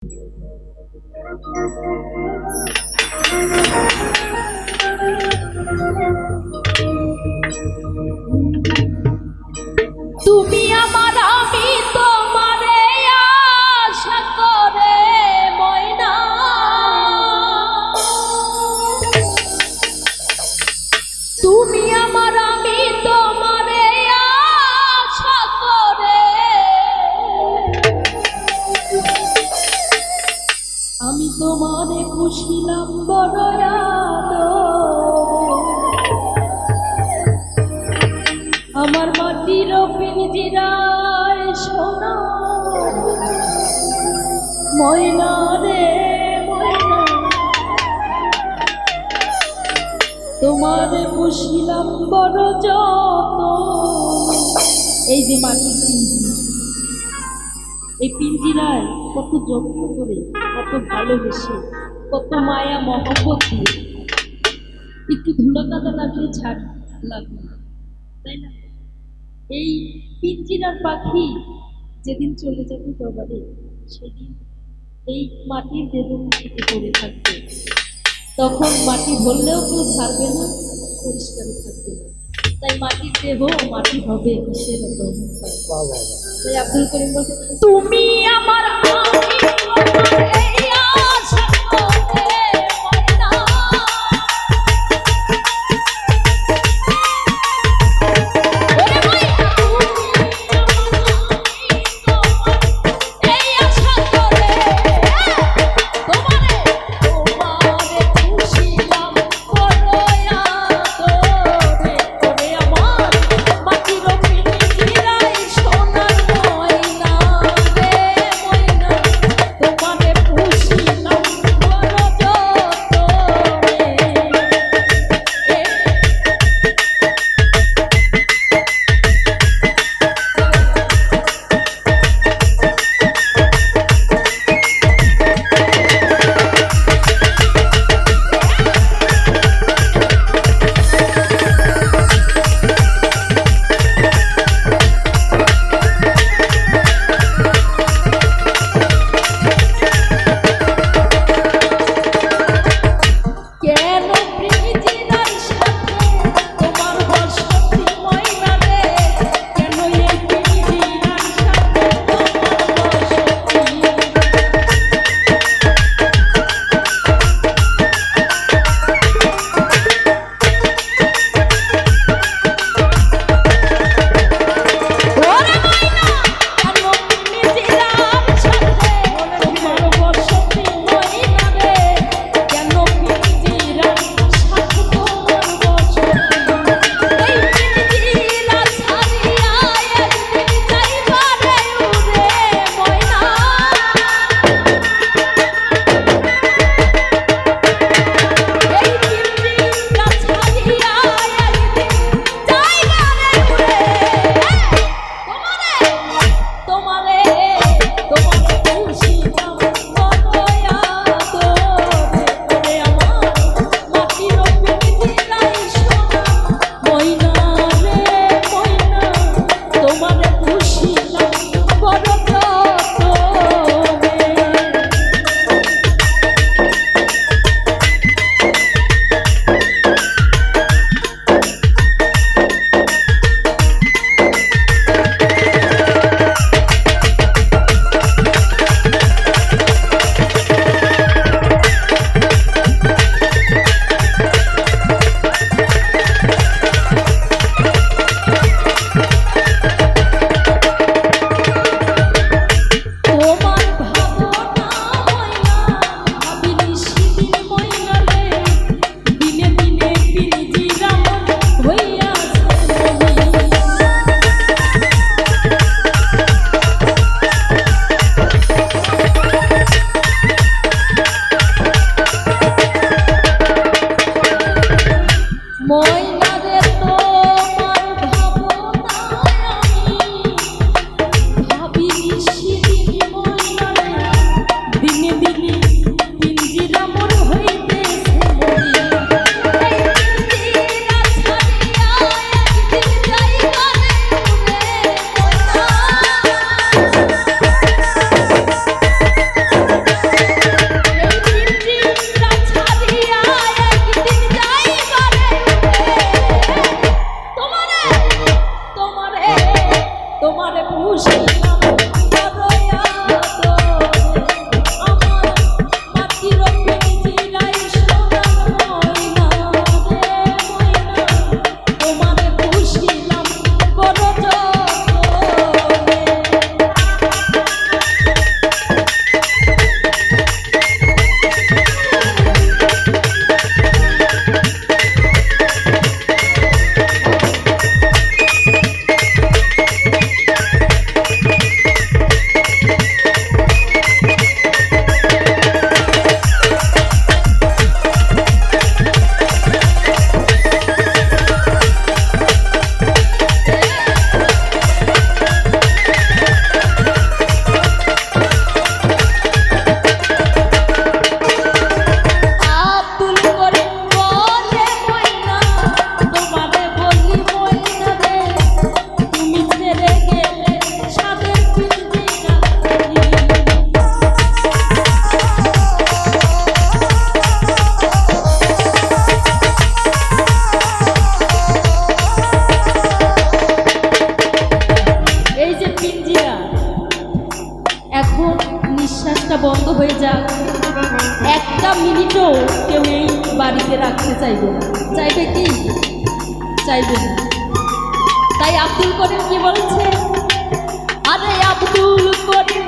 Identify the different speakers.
Speaker 1: তুমি আমার আমি তোমারে আশা করে ময়না, তুমি আমার আমি তোমারে আশা করে, আমি তোমারে খুশিলাম বড় আমার মাটির পিঞ্জিরায় সোনা ময়না রে ময়না, তোমারে পুষিলাম বড় যত। এই যে মাটির পিঞ্জিরা, এই পিঞ্জিরায় কত যত্ন করে, কত ভালোবেসে, কত মায়া মহব্বত দিয়ে, একটু ধুলো কাদা লাগলে ছাড় লাগবে, তাই না? এই পিঞ্জিরার পাখি যেদিন চলে যাবে বাবারে, সেদিন এই মাটির বেদন থেকে পড়ে থাকবে, তখন মাটি বললেও কেউ ছাড়বে না, পরিষ্কার থাকবে না। তাই মাটির দেহ মাটি হবে কিসের এত অহংকার। তাই আব্দুল করিম বলছে, তুমি আমার বন্ধ হয়ে যাক, একটা মিনিটও কেউ এই বাড়িতে রাখতে চাইবে না। চাইবে কি? চাইবে না। তাই আব্দুল করিম কি বলছে? আরে আব্দুল করিম